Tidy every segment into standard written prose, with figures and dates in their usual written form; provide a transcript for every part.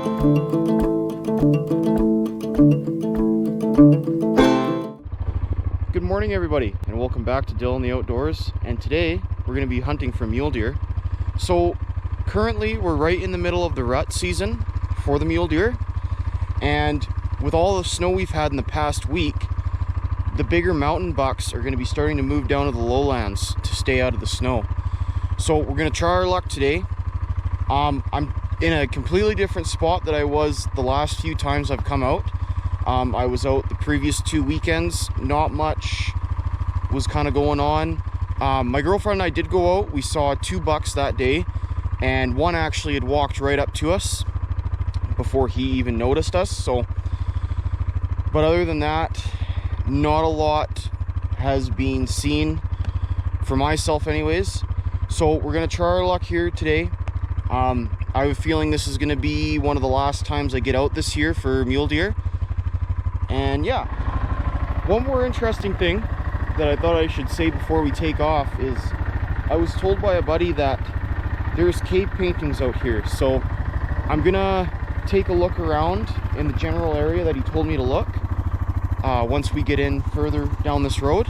Good morning everybody, and welcome back to Dill in the Outdoors. And today we're going to be hunting for mule deer. So currently we're right in the middle of the rut season for the mule deer, and with all the snow we've had in the past week, the bigger mountain bucks are going to be starting to move down to the lowlands to stay out of the snow. So we're going to try our luck today. I'm in a completely different spot that I was the last few times I've come out. I was out the previous 2 weekends. Not much was kind of going on. My girlfriend and I did go out. We saw 2 bucks that day, and one actually had walked right up to us before he even noticed us. So, but other than that, not a lot has been seen for myself anyways. So we're gonna try our luck here today. I have a feeling this is gonna be one of the last times I get out this year for mule deer. And yeah, one more interesting thing that I thought I should say before we take off is I was told by a buddy that there's cave paintings out here. So I'm gonna take a look around in the general area that he told me to look once we get in further down this road,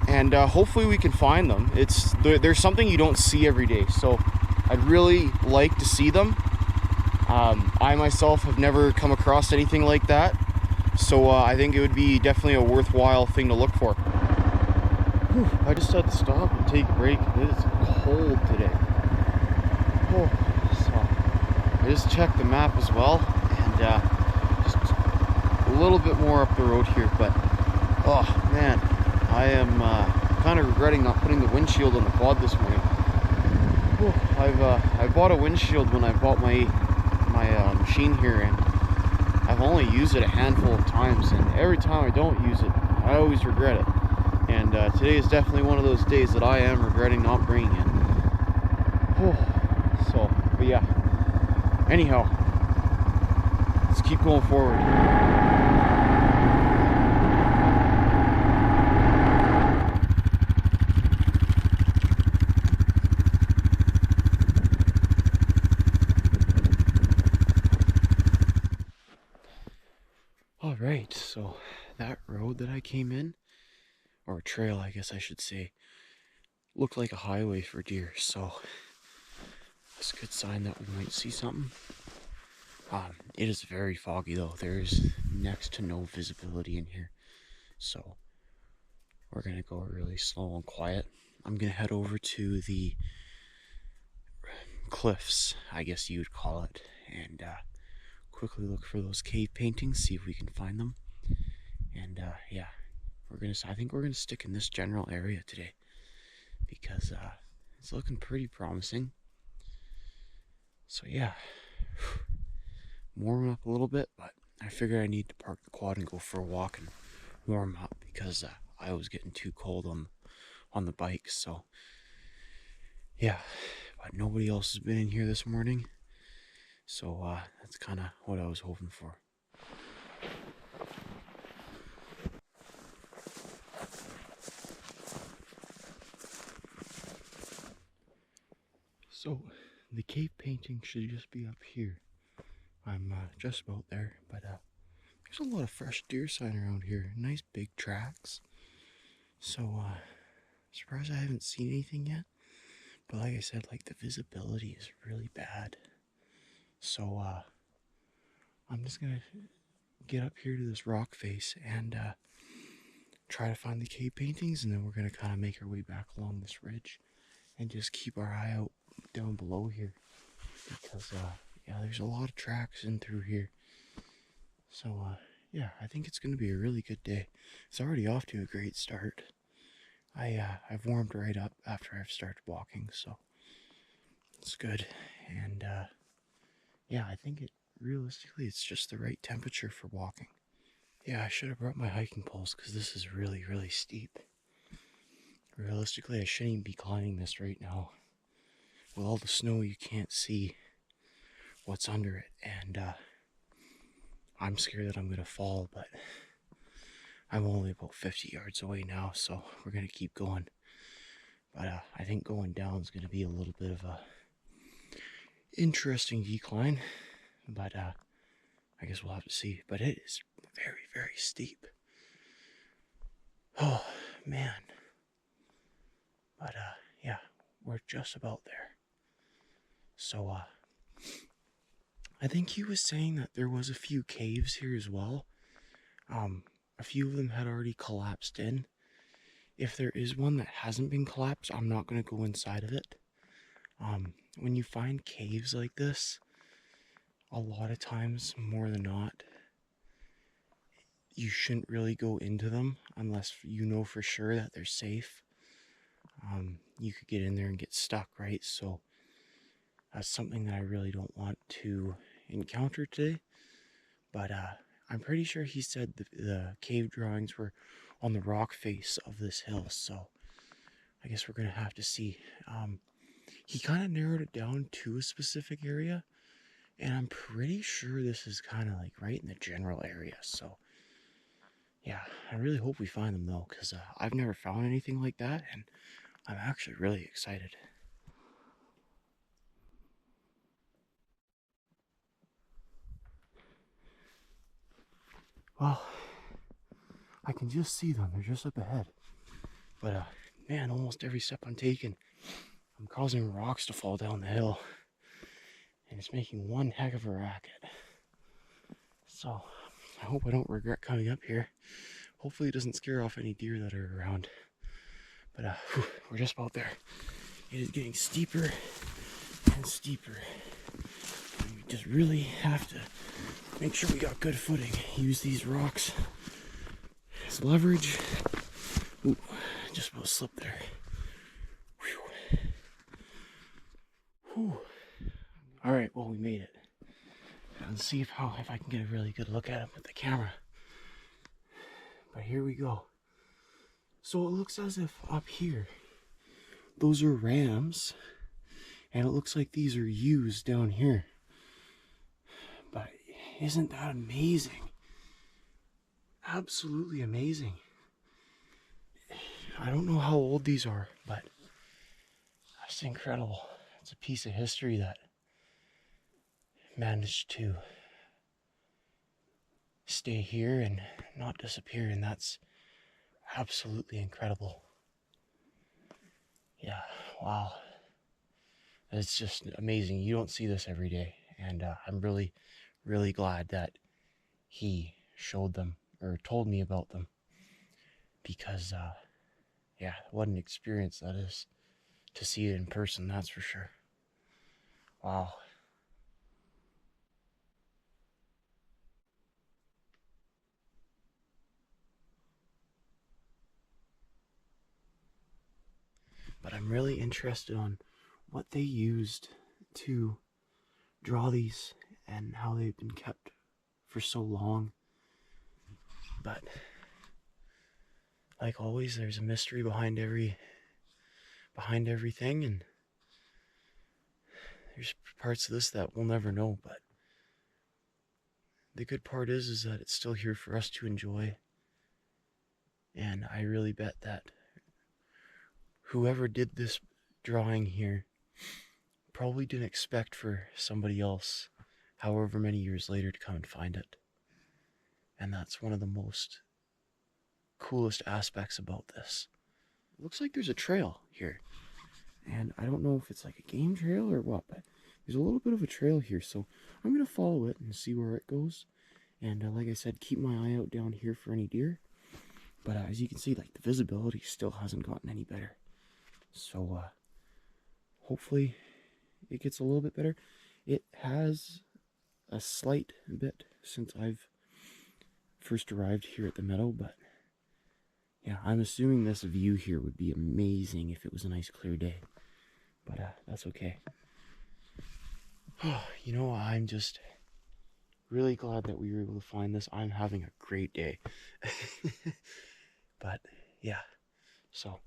and hopefully we can find them. There's something you don't see every day, so I'd really like to see them. I myself have never come across anything like that. So I think it would be definitely a worthwhile thing to look for. Whew, I just had to stop and take a break. It is cold today. Oh, so I just checked the map as well, and just a little bit more up the road here. But oh man, I am kind of regretting not putting the windshield on the quad this morning. Whew, I bought a windshield when I bought my machine here, and I've only used it a handful of times, and every time I don't use it, I always regret it. And today is definitely one of those days that I am regretting not bringing it. So, but yeah. Anyhow, let's keep going forward. Alright, so that road that I came in, or trail I guess I should say, looked like a highway for deer, so that's a good sign that we might see something. It is very foggy though. There's next to no visibility in here, so we're gonna go really slow and quiet. I'm gonna head over to the cliffs, I guess you would call it, and quickly look for those cave paintings, see if we can find them. And yeah, I think we're gonna stick in this general area today because it's looking pretty promising. So yeah, warm up a little bit, but I figure I need to park the quad and go for a walk and warm up because I was getting too cold on the bike. So yeah, but nobody else has been in here this morning, so that's kind of what I was hoping for. So the cave painting should just be up here. I'm just about there, but there's a lot of fresh deer sign around here. Nice big tracks. So surprised I haven't seen anything yet. But like I said, like the visibility is really bad. So I'm just gonna get up here to this rock face and try to find the cave paintings, and then we're gonna kind of make our way back along this ridge and just keep our eye out down below here, because yeah, there's a lot of tracks in through here. So yeah, I think it's gonna be a really good day. It's already off to a great start. I've warmed right up after I've started walking, so it's good. And yeah, I think realistically it's just the right temperature for walking. Yeah, I should have brought my hiking poles because this is really, really steep. Realistically, I shouldn't even be climbing this right now. With all the snow, you can't see what's under it, and I'm scared that I'm gonna fall, but I'm only about 50 yards away now, so we're gonna keep going. But I think going down is gonna be a little bit of a interesting decline. but I guess we'll have to see. But it is very, very steep. Oh, man. But yeah, we're just about there. So I think he was saying that there was a few caves here as well. A few of them had already collapsed in. If there is one that hasn't been collapsed, I'm not going to go inside of it. When you find caves like this, a lot of times, more than not, you shouldn't really go into them unless you know for sure that they're safe. You could get in there and get stuck, right? So that's something that I really don't want to encounter today. But I'm pretty sure he said the cave drawings were on the rock face of this hill, so I guess we're gonna have to see. He kind of narrowed it down to a specific area, and I'm pretty sure this is kind of like right in the general area. So yeah, I really hope we find them though, because I've never found anything like that, and I'm actually really excited. Well, I can just see them. They're just up ahead. But man, almost every step I'm taking, I'm causing rocks to fall down the hill. And it's making one heck of a racket. So I hope I don't regret coming up here. Hopefully it doesn't scare off any deer that are around. But we're just about there. It is getting steeper and steeper. And we just really have to make sure we got good footing. Use these rocks as leverage. Ooh, just about slipped there. Whew. Whew. All right, well, we made it. Let's see if I can get a really good look at him with the camera. But here we go. So it looks as if up here, those are rams, and it looks like these are ewes down here. But isn't that amazing? Absolutely amazing. I don't know how old these are, but that's incredible. It's a piece of history that managed to stay here and not disappear, and that's absolutely incredible. Yeah, wow. It's just amazing. You don't see this every day, and I'm really, really glad that he showed them or told me about them, because yeah, what an experience that is to see it in person, that's for sure. Wow. But I'm really interested on what they used to draw these and how they've been kept for so long. But like always, there's a mystery behind everything, and there's parts of this that we'll never know. But the good part is that it's still here for us to enjoy, and I really bet that whoever did this drawing here probably didn't expect for somebody else, however many years later, to come and find it. And that's one of the most coolest aspects about this. It looks like there's a trail here, and I don't know if it's like a game trail or what, but there's a little bit of a trail here, so I'm gonna follow it and see where it goes. And like I said, keep my eye out down here for any deer. But as you can see, like, the visibility still hasn't gotten any better. So hopefully it gets a little bit better. It has a slight bit since I've first arrived here at the meadow, but yeah, I'm assuming this view here would be amazing if it was a nice clear day. But that's okay. You know, I'm just really glad that we were able to find this. I'm having a great day. But yeah, so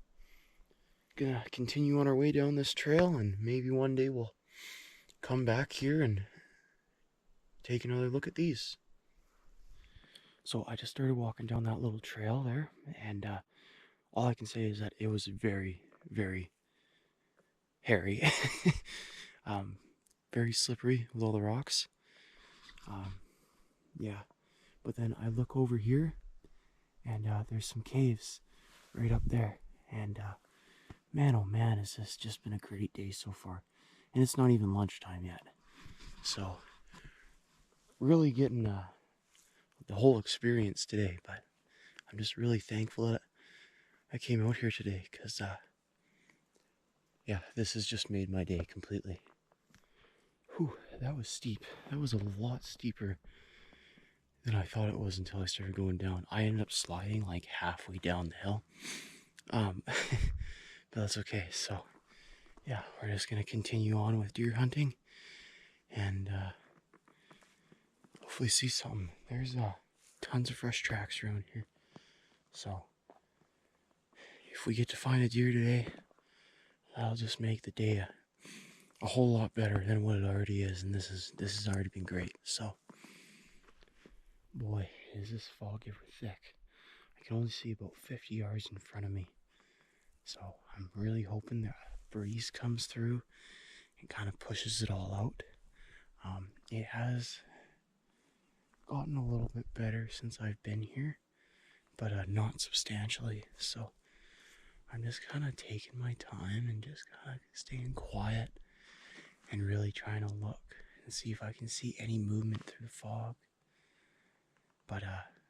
gonna continue on our way down this trail, and maybe one day we'll come back here and take another look at these. So I just started walking down that little trail there, and all I can say is that it was very, very hairy. Very slippery with all the rocks. Yeah, but then I look over here, and there's some caves right up there, and man, oh man, has this just been a great day so far. And it's not even lunchtime yet. So, really getting the whole experience today. But I'm just really thankful that I came out here today because, yeah, this has just made my day completely. Whew, that was steep. That was a lot steeper than I thought it was until I started going down. I ended up sliding like halfway down the hill. But that's okay. So, yeah, we're just going to continue on with deer hunting and hopefully see something. There's tons of fresh tracks around here. So, if we get to find a deer today, that'll just make the day a whole lot better than what it already is. And this has already been great. So, boy, is this fog ever thick. I can only see about 50 yards in front of me. So, I'm really hoping that a breeze comes through and kind of pushes it all out. It has gotten a little bit better since I've been here, but not substantially. So I'm just kind of taking my time and just kind of staying quiet and really trying to look and see if I can see any movement through the fog. But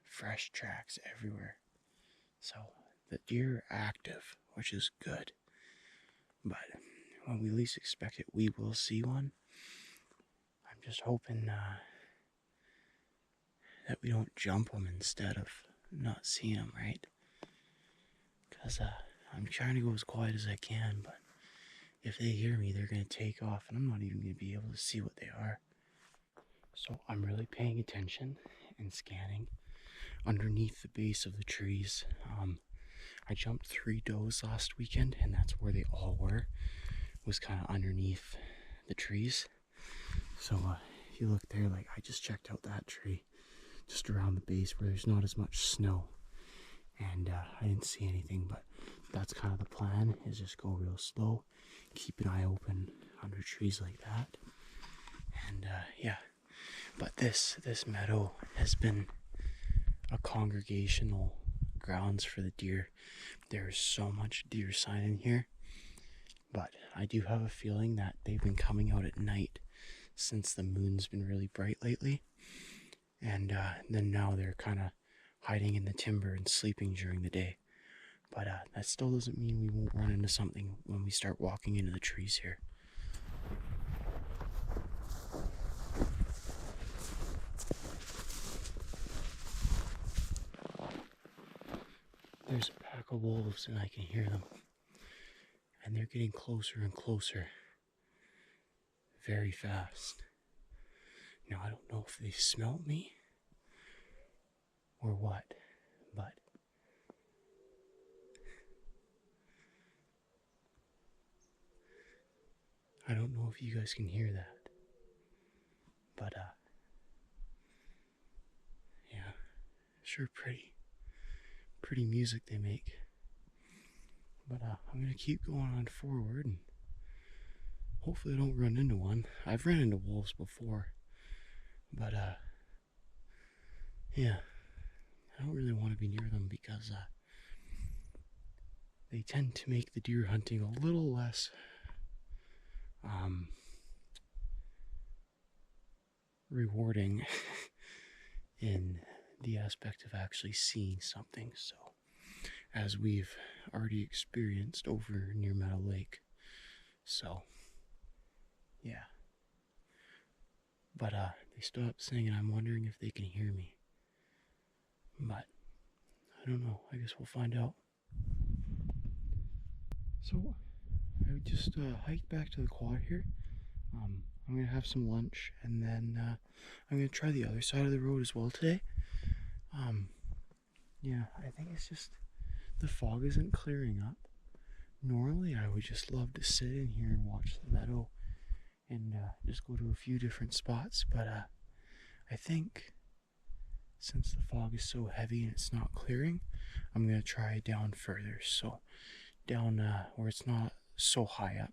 fresh tracks everywhere. So the deer are active, which is good. But when we least expect it, we will see one. I'm just hoping that we don't jump them instead of not seeing them, right? Because I'm trying to go as quiet as I can, but if they hear me, they're going to take off, and I'm not even going to be able to see what they are. So I'm really paying attention and scanning underneath the base of the trees. I jumped 3 does last weekend, and that's where they all were, was kind of underneath the trees. So if you look there, like I just checked out that tree just around the base where there's not as much snow, and I didn't see anything, but that's kind of the plan, is just go real slow, keep an eye open under trees like that. And yeah, but this meadow has been a congregational grounds for the deer. There's so much deer sign in here, but I do have a feeling that they've been coming out at night since the moon's been really bright lately. And then now they're kind of hiding in the timber and sleeping during the day. But that still doesn't mean we won't run into something when we start walking into the trees here. There's a pack of wolves and I can hear them. And they're getting closer and closer. Very fast. Now I don't know if they smelt me or what, but I don't know if you guys can hear that. But yeah, sure pretty music they make. But I'm gonna keep going on forward and hopefully I don't run into one. I've ran into wolves before, but yeah, I don't really want to be near them because they tend to make the deer hunting a little less rewarding in the aspect of actually seeing something. So, as we've already experienced over near Meadow Lake. So, yeah. But they stopped singing. I'm wondering if they can hear me. But I don't know. I guess we'll find out. So I just hiked back to the quad here. I'm gonna have some lunch, and then I'm gonna try the other side of the road as well today. Yeah, I think it's just the fog isn't clearing up. Normally, I would just love to sit in here and watch the meadow and just go to a few different spots, but I think since the fog is so heavy and it's not clearing, I'm gonna try down further. So down where it's not so high up.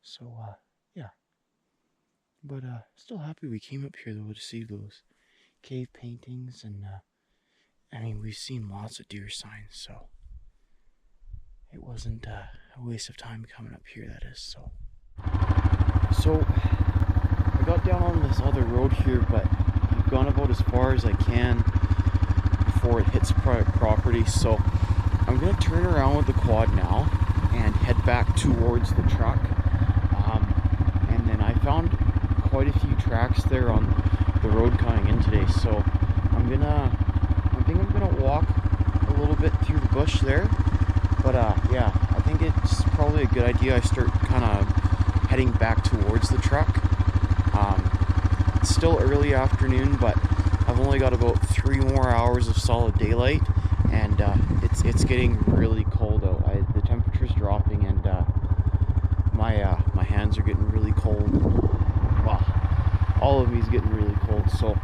So yeah, But still happy we came up here though to see those cave paintings, and I mean, we've seen lots of deer signs, so it wasn't a waste of time coming up here, that is. So I got down on this other road here, but I've gone about as far as I can before it hits private property, so I'm gonna turn around with the quad now and head back towards the truck. And then I found quite a few tracks there on the road coming in today, so I think I'm gonna walk a little bit through the bush there. But yeah, I think it's probably a good idea I start kind of heading back towards the truck. It's still early afternoon, but I've only got about 3 more hours of solid daylight, and it's getting really cold out. The temperature's dropping, and my hands are getting really cold. Well, all of me's getting really cold. So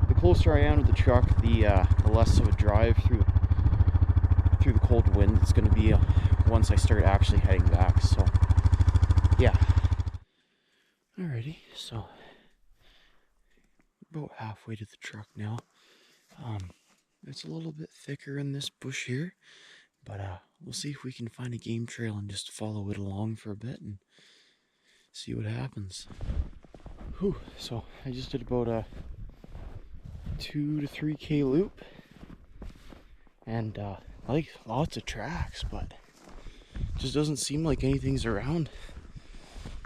the closer I am to the truck, the less of a drive through the cold wind it's going to be once I start actually heading back. So yeah. Alrighty, so about halfway to the truck now. It's a little bit thicker in this bush here, but we'll see if we can find a game trail and just follow it along for a bit and see what happens. Whew, so I just did about a 2 to 3K loop, and like lots of tracks, but just doesn't seem like anything's around.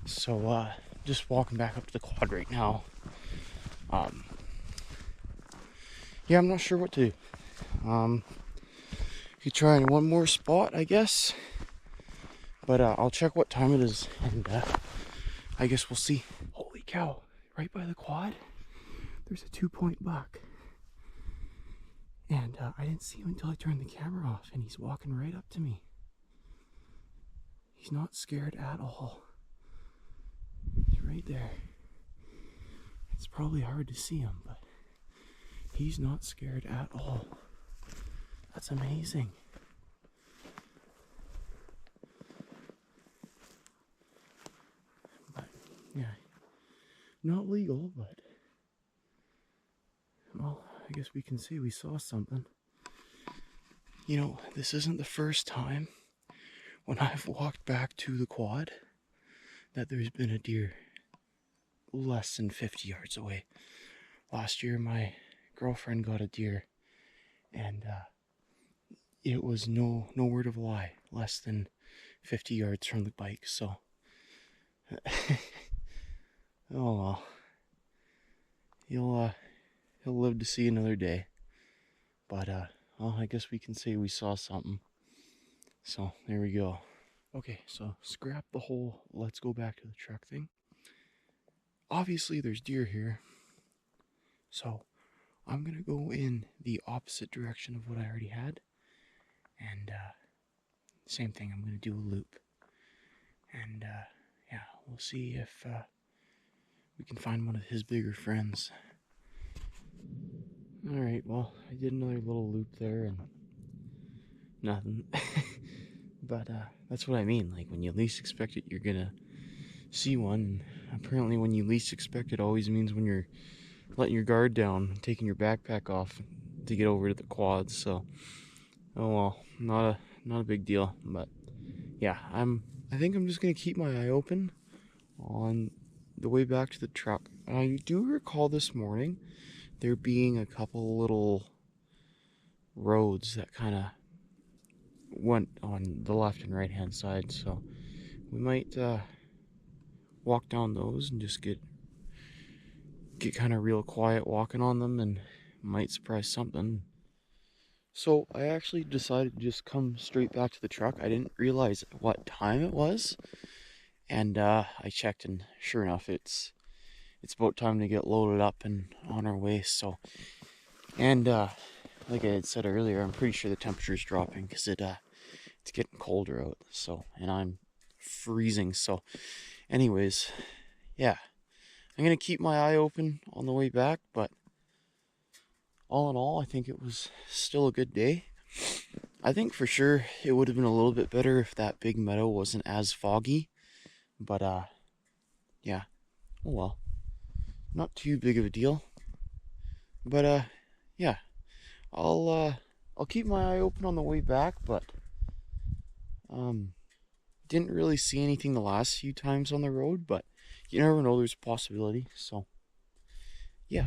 So just walking back up to the quad right now. Yeah, I'm not sure what to do. Could try in one more spot, I guess, but I'll check what time it is, and I guess we'll see. Holy cow, right by the quad there's a 2-point buck, and I didn't see him until I turned the camera off, and he's walking right up to me. He's not scared at all. He's right there. It's probably hard to see him, but he's not scared at all. That's amazing. But yeah, not legal, but well, I guess we can say we saw something. You know, this isn't the first time when I've walked back to the quad that there's been a deer less than 50 yards away. Last year my girlfriend got a deer, and it was no word of a lie, less than 50 yards from the bike. So oh well, he'll live to see another day. But well, I guess we can say we saw something. So there we go. Okay, so scrap the whole let's go back to the truck thing. Obviously there's deer here, so I'm gonna go in the opposite direction of what I already had, and same thing, I'm gonna do a loop, and yeah, we'll see if we can find one of his bigger friends. Alright, well, I did another little loop there and nothing. But that's what I mean, like when you least expect it, you're gonna see one. Apparently when you least expect it always means when you're letting your guard down, taking your backpack off to get over to the quads. So oh well, not a big deal. But yeah, I think I'm just gonna keep my eye open on the way back to the truck. I do recall this morning there being a couple little roads that kind of went on the left and right hand side, so we might walk down those and just get kind of real quiet walking on them, and might surprise something. So I actually decided to just come straight back to the truck. I didn't realize what time it was, and I checked, and sure enough, it's about time to get loaded up and on our way. So, and like I had said earlier, I'm pretty sure the temperature's dropping because it's getting colder out. So, and I'm freezing. So, anyways, yeah, I'm gonna keep my eye open on the way back. But all in all, I think it was still a good day. I think for sure it would have been a little bit better if that big meadow wasn't as foggy. But yeah, Oh well, not too big of a deal. But yeah, I'll keep my eye open on the way back, but didn't really see anything the last few times on the road, but you never know, there's a possibility. So yeah.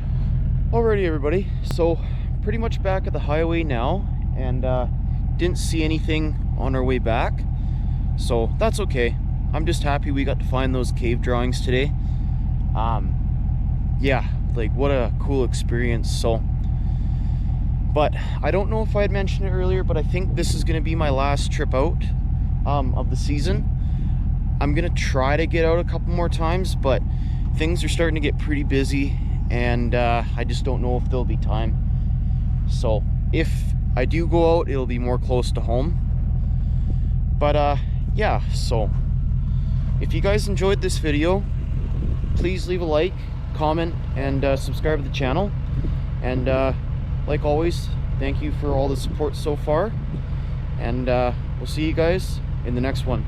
Alrighty everybody, so pretty much back at the highway now, and didn't see anything on our way back, so that's okay. I'm just happy we got to find those cave drawings today. Yeah, like what a cool experience. So, but I don't know if I had mentioned it earlier, but I think this is going to be my last trip out of the season. I'm going to try to get out a couple more times, but things are starting to get pretty busy, and I just don't know if there'll be time. So if I do go out, it'll be more close to home. But yeah, so if you guys enjoyed this video, please leave a like, comment, and subscribe to the channel. And like always, thank you for all the support so far, and we'll see you guys in the next one.